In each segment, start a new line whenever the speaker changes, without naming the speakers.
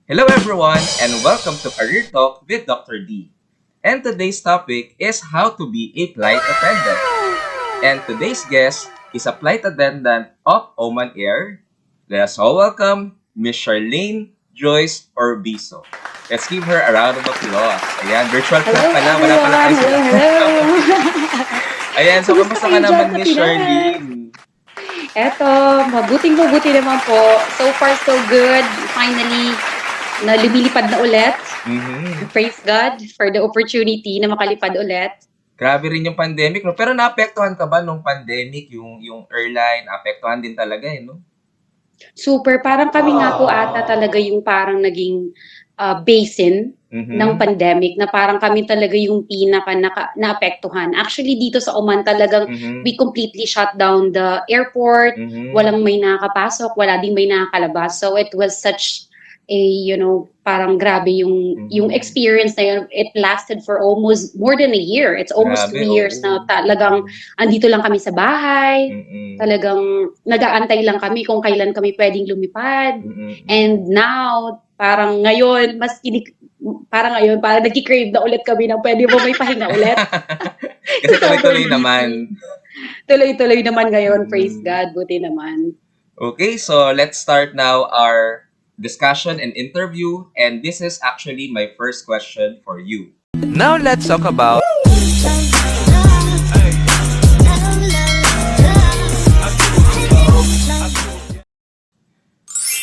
Hello everyone and welcome to Career Talk with Dr. D. And today's topic is how to be a flight attendant. And today's guest is a flight attendant of Oman Air. Let us all welcome Miss Charlene Joyce Orbizo. Let's give her a round of applause. Ayan, virtual clap
Hello
pala. Wala pala
everyone!
kayo
Hello,
sila.
hello!
Ayan, so
Kumusta
kamusta ka
kayo dyan
naman
sa
Miss
Pinas?
Charlene?
Eto, mabuting-mabuti naman po. So far, so good. Finally, na lumilipad na ulit.
Mhm.
Praise God for the opportunity na makalipad ulit.
Grabe rin yung pandemic, no? Pero naapektuhan ka ba nung pandemic, yung airline, naapektuhan din talaga, eh, no?
Super, parang kami nga po ata talaga yung parang naging basin ng
Mhm.
pandemic na parang kami talaga yung pinaka naapektuhan. Actually, dito sa Oman talagang
Mhm.
we completely shut down the airport,
Mhm.
walang may nakakapasok, wala ding may nakakalabas. So it was such a, parang grabe yung
Mhm.
experience na yun. It lasted for almost more than a year. It's almost
Grabe,
2 years na
oo.
talagang andito lang kami sa bahay.
Mm.
Talagang nag-aantay lang kami kung kailan kami puwedeng lumipad.
Mm,
And
mm.
now, parang ngayon parang ngayon parang nagki-crave na ulit kami ng puwede ba may pahinga ulit
Kasi
sa sobrang
tuloy-tuloy
busy.
naman.
Tuloy-tuloy naman ngayon, praise
Mm.
God, buti naman.
Okay, so let's start now our discussion and interview. And this is actually my first question for you. Now let's talk about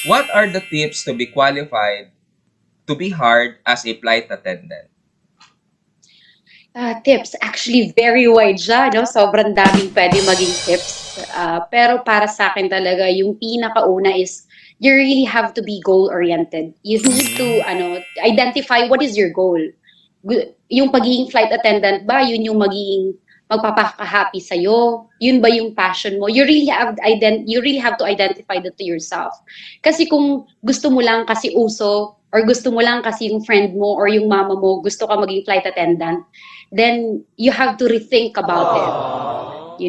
what are the tips to be qualified to be hired as a flight attendant?
Tips, actually very wide siya 'no, sobrang daming puwedeng maging tips. Pero para sa'kin talaga yung pinakauna is you really have to be goal-oriented. You need to
Mhm.
identify what is your goal. Yung pagiging flight attendant ba yun yung magiging magpapaka-happy sa'yo? Yun ba yung passion mo? You really have to identify that to yourself. Kasi kung gusto mo lang kasi uso or gusto mo lang kasi yung friend mo or yung mama mo gusto ka maging flight attendant, then you have to rethink about it.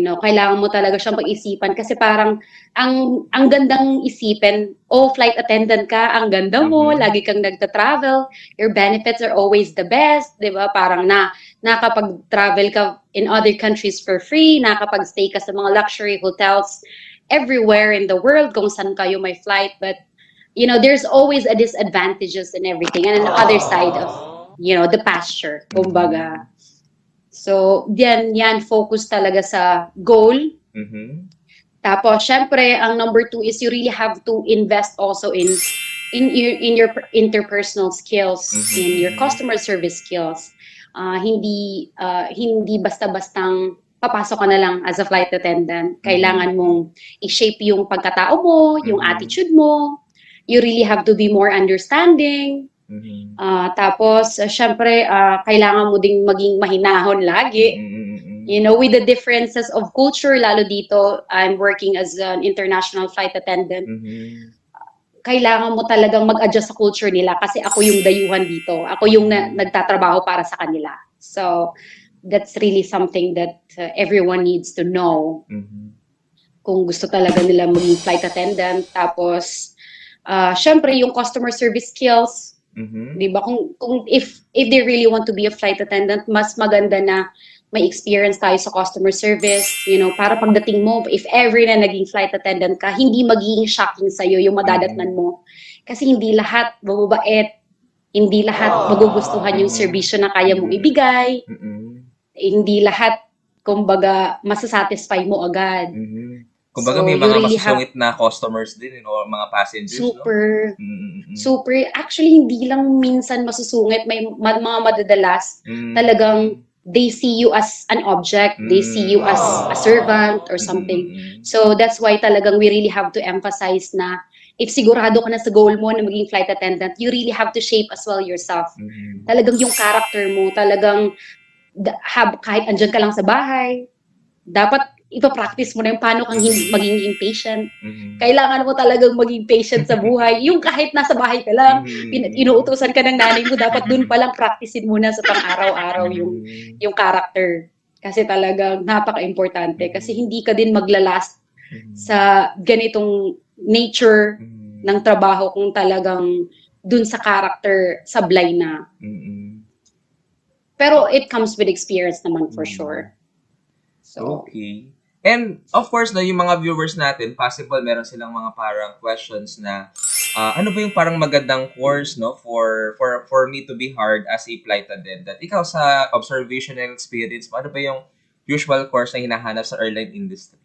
Kailangan mo talaga siyang pag-isipan kasi parang ang gandang isipin, oh, flight attendant ka, ang ganda mo,
Mhm.
lagi kang nagta-travel, your benefits are always the best, 'di ba? Parang nakapag-travel ka in other countries for free, nakapag-stay ka sa mga luxury hotels everywhere in the world kung saan kayo may flight, but there's always a disadvantages and everything and an other side of the pasture, kumbaga.
Mhm.
So, yan focus talaga sa goal.
Mhm.
Tapos, syempre, ang number two is you really have to invest also in your interpersonal skills,
Mhm.
in your
Mhm.
customer service skills. Hindi basta-bastang papasok ka na lang as a flight attendant. Kailangan
Mhm.
mong i-shape yung pagkatao mo, yung
Mhm.
attitude mo. You really have to be more understanding.
Mhm.
Tapos, syempre, kailangan mo ding maging mahinahon
Mm,
lagi.
mm.
With the differences of culture, lalo dito, I'm working as an international flight attendant.
Mhm.
Kailangan mo talagang mag-adjust sa culture nila kasi ako yung dayuhan dito. Ako yung
Mhm.
nagtatrabaho para sa kanila. So, that's really something that everyone needs to know
Mhm.
kung gusto talaga nila maging flight attendant. Tapos, syempre, yung customer service skills,
Mhm.
'di ba? Kung if they really want to be a flight attendant, mas maganda na may experience tayo sa customer service, para pagdating mo, if ever na naging flight attendant ka, hindi magiging shocking sa'yo yung madadatnan
Mhm.
mo. Kasi hindi lahat mababait, hindi lahat magugustuhan yung
Mhm.
serbisyo na kaya mong
Mhm.
ibigay,
Mm.
hindi lahat, kumbaga, masasatisfy mo agad.
Mhm. Kumbaga
So,
may
you
mga
really have
masusungit na customers din, eh, 'no, mga passengers, 'no?
super
Mm, mm.
Super. Actually, hindi lang minsan masusungit, may mga madadalas
Hmm,
talagang
mm.
they see you as an object, they see
Hmm.
you as a servant or
Mm,
something.
mm.
So that's why talagang we really have to emphasize na if sigurado ka na sa goal mo na maging flight attendant, you really have to shape as well yourself.
Mhm.
Talagang yung character mo, talagang kahit andyan ka lang sa bahay, dapat ipa-practice mo na yung paano kang
Mhm.
maging impatient.
Mhm.
Kailangan mo talagang maging patient sa buhay. Yung kahit nasa bahay ka lang,
Mhm, mm.
inuutusan ka ng nanay mo, dapat dun pa lang practicein muna sa pang-araw-araw
Mhm.
yung character. Kasi talagang napaka-importante. Kasi
Mhm.
hindi ka din maglalast
Mhm.
sa ganitong nature ng
Mhm.
trabaho kung talagang dun sa character sablay na.
Mm.
Pero it comes with experience naman for
Mm.
sure. So,
Okay. And of course, no, yung mga viewers natin, possible meron silang mga parang questions na ano ba yung parang magandang course no for me to be hired as a flight attendant. Ikaw sa observation and experience mo, ano ba yung usual course na hinahanap sa airline industry?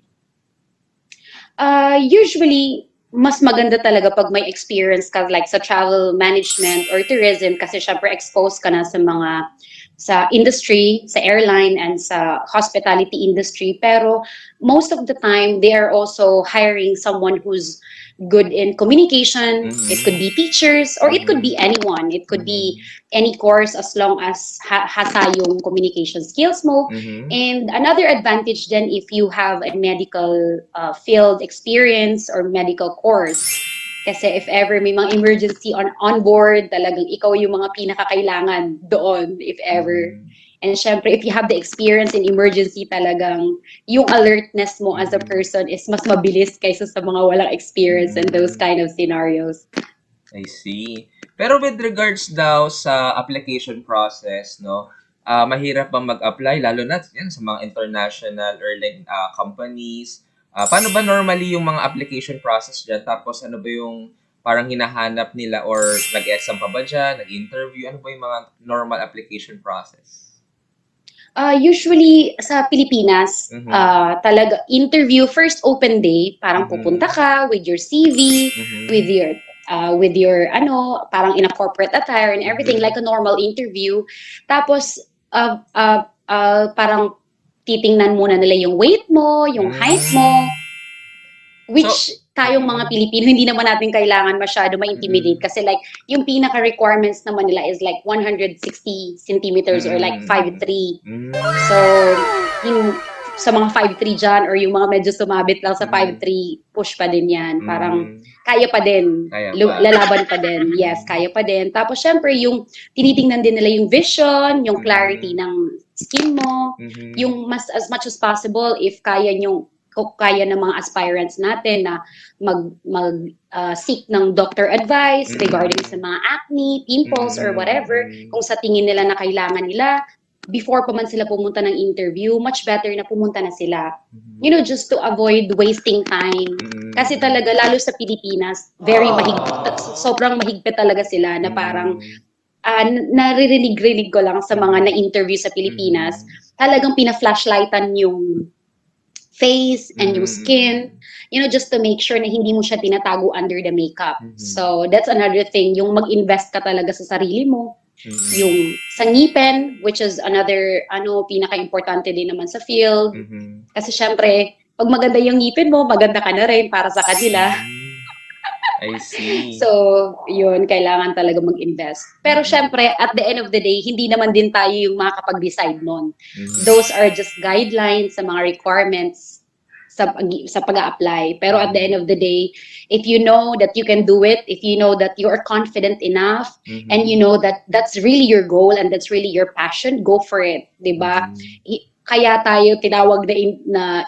usually, mas maganda talaga pag may experience ka like sa travel management or tourism kasi syempre exposed ka na sa mga sa industry, sa airline and sa hospitality industry. Pero most of the time, they are also hiring someone who's good in communication. It could
Mhm.
be teachers or it could
Mhm.
be anyone. It could be
Mhm.
any course as long as hasa yung communication skills mo.
Mhm.
And another advantage then if you have a medical field experience or medical course. Kasi if ever may mga emergency on board, talagang ikaw yung mga pinakakailangan doon if ever.
Mhm.
And syempre, if you have the experience in emergency, talagang yung alertness mo as a
Mhm.
person is mas mabilis kaysa sa mga walang experience in those
Mhm.
kind of scenarios.
I see. Pero with regards daw sa application process, no, mahirap bang mag-apply lalo na yan sa mga international airline companies? Paano ba normally yung mga application process diyan? Tapos ano ba yung parang hinahanap nila or nag-exam pa ba diyan, nag-interview? Ano ba yung mga normal application process?
Usually sa Pilipinas,
Mhm.
talaga interview first open day, parang pupunta
Mhm.
ka with your CV, with
Mhm.
your ano, parang in a corporate attire and everything
Mhm.
like a normal interview. Tapos parang titingnan muna nila yung weight mo, yung height
Mm.
mo,
So,
which tayong mga
mm.
Pilipino, hindi naman natin kailangan masyado ma-intimidate
Mm.
kasi like, yung pinaka-requirements naman nila is like 160 centimeters or like
Mm.
5'3".
Mm.
So, sa mga 5'3" dyan or yung mga medyo sumabit lang sa
Mm.
5'3", push pa din yan. Parang
Mm.
kaya pa din.
Kaya pa.
Lalaban pa din. Yes,
Mm.
kaya pa din. Tapos, syempre, yung tinitingnan din nila yung vision, yung clarity
Mm.
ng skin mo,
Mhm.
yung as much as possible if kaya ng mga aspirants natin na seek ng doctor advice regarding sa
Mm.
mga acne, pimples, or
Mm.
whatever,
Mm.
kung sa tingin nila na kailangan nila, before pa man sila pumunta ng interview, much better na pumunta na sila.
Mhm.
You know, just to avoid wasting time. Kasi
Mm.
talaga, lalo sa Pilipinas, sobrang mahigpit talaga sila na parang
Mm.
naririnig-rinig ko lang sa mga
Mhm.
na-interview sa Pilipinas,
Mhm.
talagang pina-flashlightan yung face and yung skin,
Mm.
just to make sure na hindi mo siya tinatago under the makeup.
Mhm.
So, that's another thing, yung mag-invest ka talaga sa sarili mo,
Mm.
yung sa ngipin, which is another, pinaka-importante din naman sa field.
Mhm.
Kasi syempre, pag maganda yung ngipin mo, maganda ka na rin para sa kanila.
Mm. I see.
So, yun, kailangan talaga mag-invest. Pero
Mm.
syempre, at the end of the day, hindi naman din tayo yung makakapag-decide nun.
Mhm.
Those are just guidelines sa mga requirements sa pag-apply. Pero at the end
Mhm.
of the day, if you know that you can do it, if you know that you are confident enough, and you
Mhm.
know that that's really your goal and that's really your passion, go for it, 'di ba?
Mhm.
Kaya tayo tinawag na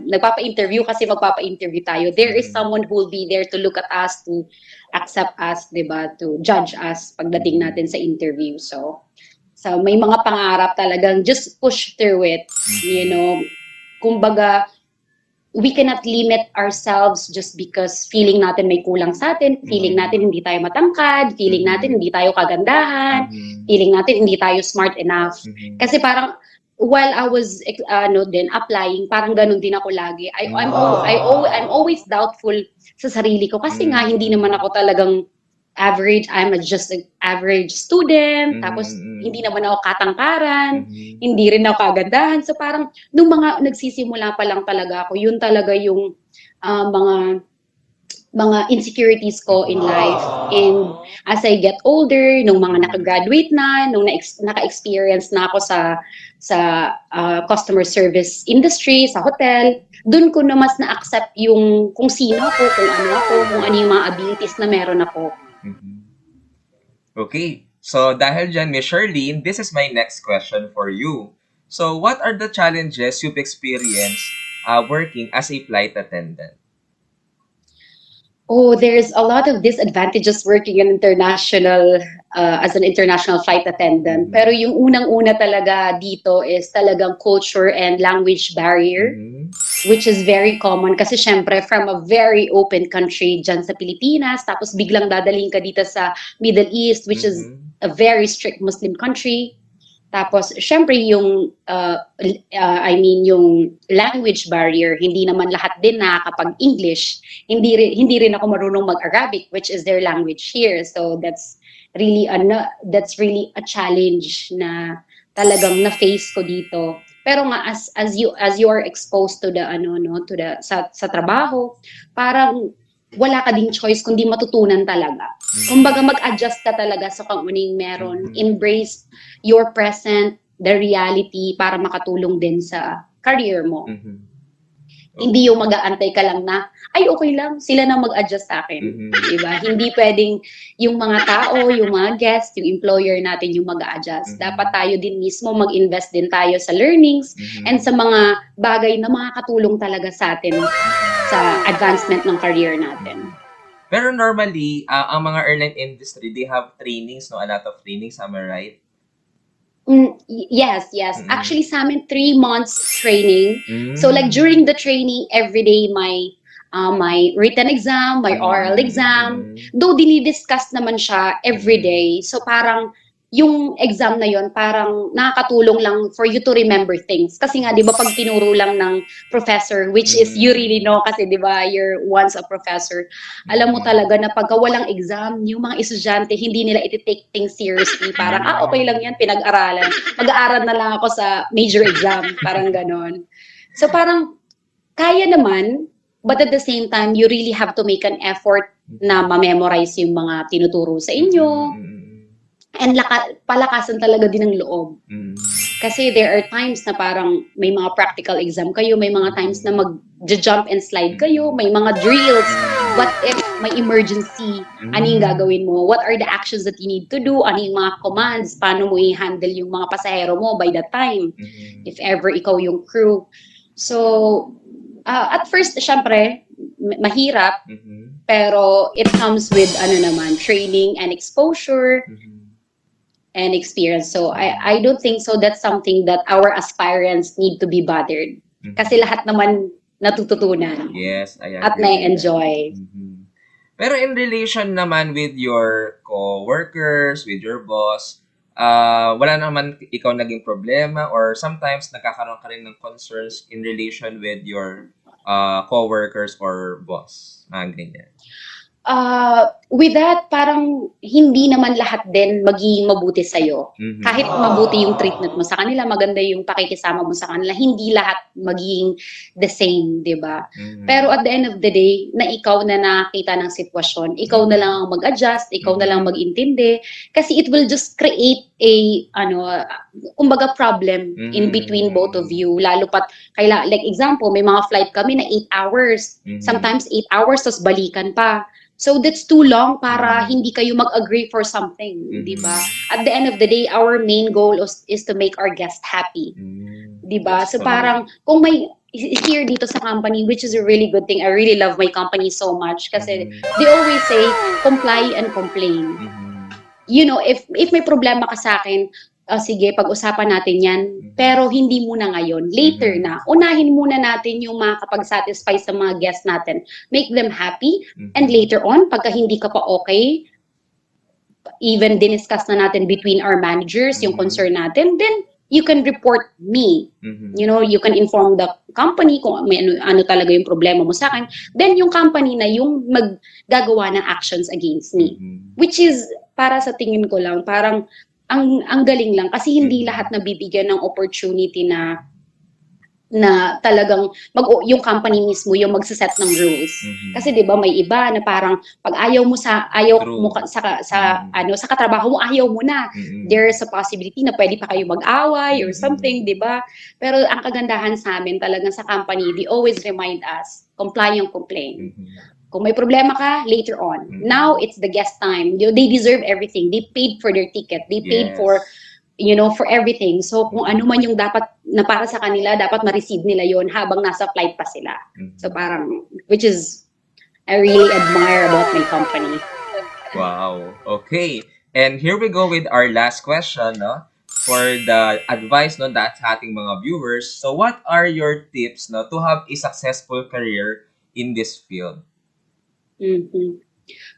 nagpapa-interview kasi magpapa-interview tayo. There is
Mhm.
someone who will be there to look at us, to accept us, 'di ba? To judge us pagdating natin
Mhm.
sa interview. So may mga pangarap talagang just push through it, you
Mhm.
know. Kumbaga, we cannot limit ourselves just because feeling natin may kulang sa atin, feeling
Mhm.
natin hindi tayo matangkad, feeling natin
Mhm.
hindi tayo kagandahan,
Mhm.
feeling natin hindi tayo smart enough.
Mhm.
Kasi parang while I was din applying, parang ganun din ako lagi. I'm always doubtful sa sarili ko kasi nga hindi naman
Mhm.
ako talagang average. Just an average student. Tapos hindi
Mhm.
naman ako katangkaran,
Mhm.
hindi rin ako kagandahan. So parang nung mga nagsisimula pa lang talaga ako, yun talaga yung mga insecurities ko in
Mhm.
life. And as I get older, nung mga
Mhm.
naka-graduate na, nung naka-experience na ako sa customer service industry, sa hotel, dun ko na mas na-accept yung kung sino ako, kung ano yung mga abilities na meron ako.
Mhm. Okay. So, dahil dyan, Miss Charlene, this is my next question for you. So, what are the challenges you've experienced working as a flight attendant?
Oh, there's a lot of disadvantages working in international as an international flight attendant. Pero
Mhm.
yung unang-una talaga dito is talagang culture and language barrier,
Mhm.
which is very common kasi syempre from a very open country dyan sa Pilipinas, tapos biglang dadaling ka dito sa Middle East, which is
Mhm.
a very strict Muslim country. Tapos, syempre, yung, I mean, yung language barrier, hindi naman lahat din nakakapag-English. Hindi rin ako marunong mag-Arabic, which is their language here. So, that's really a challenge na talagang na-face ko dito. Pero nga, as you are exposed to the, ano, no, to the, sa trabaho, parang wala ka ding choice kundi matutunan talaga. Kumbaga, mag-adjust ka talaga sa kung ano yung meron.
Mhm.
Embrace your present, the reality para makatulong din sa career mo.
Mhm.
Hindi yung
Okay.
mag-aantay ka lang na, ay okay lang, sila na mag-adjust sa akin.
Mhm.
Diba? Hindi pwedeng yung mga tao, yung mga guest, yung employer natin yung mag-adjust. Dapat
Mhm.
tayo din mismo mag-invest din tayo sa learnings and
Mhm.
sa mga bagay na makakatulong talaga sa atin sa
Mhm.
advancement ng career
Mhm.
natin.
Pero normally, ang mga airline industry, they have trainings, no? A lot of trainings, am I right?
Yes, yes.
Mm.
Actually, sa amin, 3 months training. So, like,
Mm.
during the training, every day my written exam, my oral
Mm.
exam.
Mm.
Though, dinidiscuss naman siya every
Mm.
day. So, parang, yung exam na yon parang nakakatulong lang for you to remember things. Kasi nga, di ba, pag tinuro lang ng professor, which is you really
Mm.
know, kasi di ba, you're once a professor, alam mo
Mm.
talaga na pagka walang exam, yung mga estudyante, hindi nila iti-take things seriously. Parang, okay lang yan, pinag-aralan. Mag-aaral na lang ako sa major exam. Parang ganon. So parang, kaya naman, but at the same time, you really have to make an effort na ma-memorize yung mga tinuturo sa
Mm.
inyo.
Mm.
And palakasan talaga din ng loob.
Mm.
Kasi there are times na parang may mga practical exam kayo, may mga times na mag-jump and slide kayo, may mga drills. What if may emergency? Ano yung gagawin mo? What are the actions that you need to do? Ano yung mga commands? Paano mo i-handle yung mga pasahero mo by that time?
Mm.
If ever ikaw yung crew. So, at first, syempre, mahirap,
Mhm.
pero it comes with ano naman, training and exposure
Mhm.
and experience. So
Mhm.
I don't think so that's something that our aspirants need to be bothered. Kasi
Mhm.
lahat naman natututunan
Yes, I
at
agree with that.
na-enjoy.
Mhm. Pero in relation naman with your co-workers, with your boss, wala naman ikaw naging problema or sometimes nagkakaroon ka rin ng concerns in relation with your co-workers or boss? Ganyan.
With that, parang hindi naman lahat din magiging mabuti sa'yo.
Mhm.
Kahit mabuti yung treatment mo sa kanila, maganda yung pakikisama mo sa kanila, hindi lahat magiging the same, di ba? Pero
Mhm.
at the end of the day, na ikaw na nakakita ng sitwasyon, ikaw na lang
Mhm.
ang mag-adjust, ikaw na lang
Mhm.
mag-intindi, kasi it will just create a, kumbaga problem in between both of
Mhm.
you. Lalo pat, like example, may mga flight kami na 8 hours,
Mhm.
sometimes 8 hours, tas balikan pa. So that's too long para
Mhm.
hindi kayo mag-agree for something, di ba?
Mhm.
At the end of the day, our main goal is to make our guests happy, di ba?
That's
So
true.
parang kung may here dito sa company, which is a really good thing. I really love my company so much kasi
Mhm.
they always say comply and complain.
Mhm.
If may problema ka sa akin, sige, pag-usapan natin 'yan.
Mhm.
Pero hindi muna ngayon, later
Mhm.
na. Unahin muna natin yung makakapag-satisfy sa mga guests natin. Make them happy and
Mhm.
later on, pagka hindi ka pa okay, even diniscuss na natin between our managers yung
Mhm.
concern natin, then you can report me.
Mhm.
You can inform the company kung may ano talaga yung problema mo sa akin. Then yung company na yung maggagawa ng actions against me.
Mhm.
Which is, para sa tingin ko lang, parang ang galing lang kasi hindi lahat
Mhm.
nabibigyan ng opportunity na talagang yung company mismo yung magse-set ng rules. Kasi
Mhm.
'di ba may iba na parang pag ayaw mo
True.
sa
Mhm.
sa katrabaho mo, ayaw mo na.
Mhm.
There's a possibility na pwede pa kayo mag-away or
Mhm.
something, 'di ba? Pero ang kagandahan sa amin talagang sa company, they always remind us, comply and complain.
Mhm.
Kung may problema ka, later on. Now,
Mhm.
it's the guest time. They deserve everything. They paid for their ticket. They paid for
Yes.
for everything. So, kung ano
Mhm.
man yung dapat na para sa kanila, dapat ma-receive nila yon habang nasa flight pa sila. So,
Mhm.
parang, which is I really admire about my company.
Wow. Okay. And here we go with our last question, no? For the advice, no, that's ating mga viewers. So, what are your tips, no, to have a successful career in this field?
Mhm.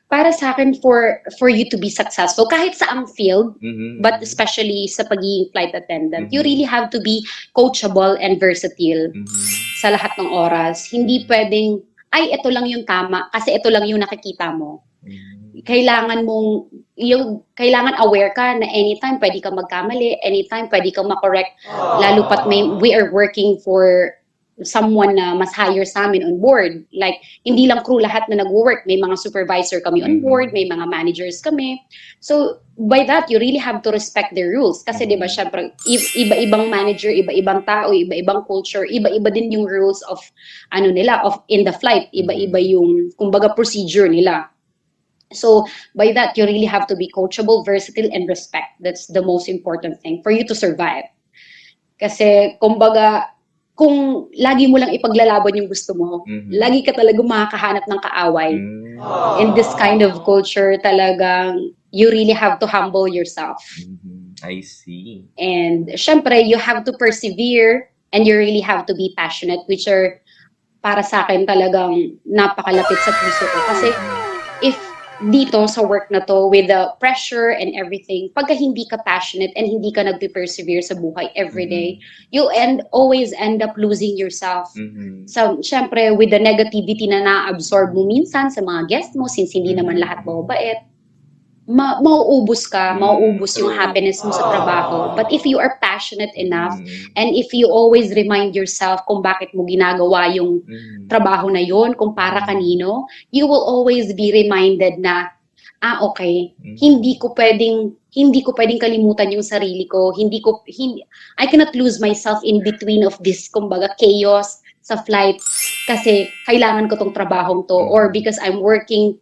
Para sa akin, for you to be successful kahit sa ang field, but
Mm-hmm.
especially sa pagiging flight attendant, you
Mm-hmm.
really have to be coachable and versatile
Mm-hmm.
sa lahat ng oras. Hindi puwedeng, "Ay, ito lang yung tama kasi ito lang yung nakikita mo."
Mm-hmm.
Kailangan mong kailangan aware ka na anytime puwede kang magkamali, anytime puwede kang ma-correct, lalo pat we are working for someone na mas higher sa'min on board. Like, hindi lang crew lahat na nagwo-work, may mga supervisor kami on board, may
Mm-hmm.
mga managers kami. So, by that, you really have to respect their rules. Kasi 'di ba siyempre iba-ibang manager, iba-ibang tao, iba-ibang culture, iba-iba din yung rules of ano nila, of in the flight, iba-iba
Mm-hmm.
yung kumbaga procedure nila. So by that, you really have to be coachable, versatile, and respect. That's the most important thing for you to survive. Kasi kumbaga, kung lagi mo lang ipaglalaban yung gusto mo,
Mm-hmm.
lagi ka talaga makakahanap ng kaaway.
Mm-hmm.
In this kind of culture, talagang you really have to humble yourself.
Mm-hmm. I see.
And syempre, you have to persevere and you really have to be passionate, which are para sa akin talagang napakalapit sa puso ko. Kasi if dito sa work na to, with the pressure and everything, pagka hindi ka passionate and hindi ka nagpe-persevere sa buhay every day,
Mm-hmm.
you always end up losing yourself.
Mm-hmm.
So, syempre, with the negativity na na-absorb mo minsan sa mga guest mo, since hindi naman lahat
Mm-hmm.
mababait, mauubos ka,
Mm,
mauubos yung
true.
happiness mo sa trabaho. But if you are passionate enough,
Mm,
and if you always remind yourself kung bakit mo ginagawa yung
mm,
trabaho na yon, kung para
mm,
kanino, you will always be reminded na, okay,
mm,
hindi ko pwedeng kalimutan yung sarili ko. Hindi, I cannot lose myself in between of this, kumbaga, chaos sa flight kasi kailangan ko tong trabahong to or
mm,
because I'm working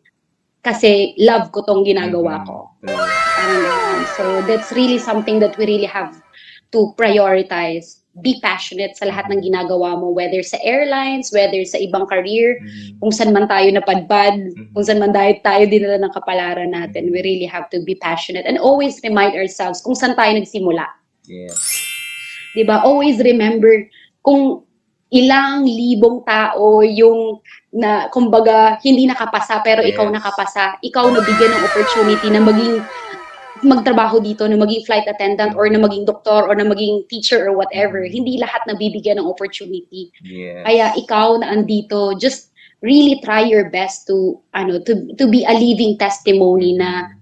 kasi love ko tong ginagawa
mm,
ko.
true.
Parang gano'n. So, that's really something that we really have to prioritize. Be passionate sa lahat ng
Mm,
ginagawa mo, whether sa airlines, whether sa ibang career,
mm,
kung saan man tayo napadpad, kung
mm,
saan man tayo dinala ng kapalaran natin, we
mm.
really have to be passionate and always remind ourselves kung saan tayo nagsimula.
Yes.
'Di ba? Always remember kung ilang libong tao yung na kumbaga hindi nakapasa pero ikaw
Yes.
nakapasa, ikaw nabigyan ng opportunity na magtrabaho dito, na maging flight attendant or na
Mm,
maging doktor or na maging teacher or whatever.
mm,
Hindi lahat nabibigyan ng opportunity. Kaya
yes.
ikaw na andito, just really try your best to to be a living testimony na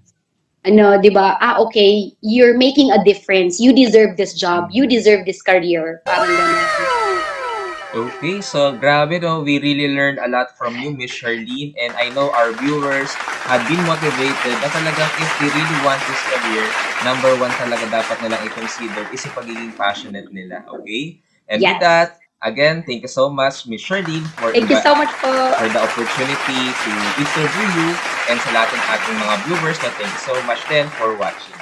Mm,
'di ba? Okay, you're making a difference. You deserve this job. You
mm.
deserve this career. Parang gano'n.
Okay, so grabe no, we really learned a lot from you, Miss Charlene, and I know our viewers have been motivated na talagang if they really want this career, number one talaga dapat nilang i-consider is yung pagiging passionate nila, okay? And with
Yes.
that, again, thank you so much, Miss Charlene,
Thank you so much po.
for the opportunity to interview you and sa lahat ng ating mga viewers na thank you so much then for watching.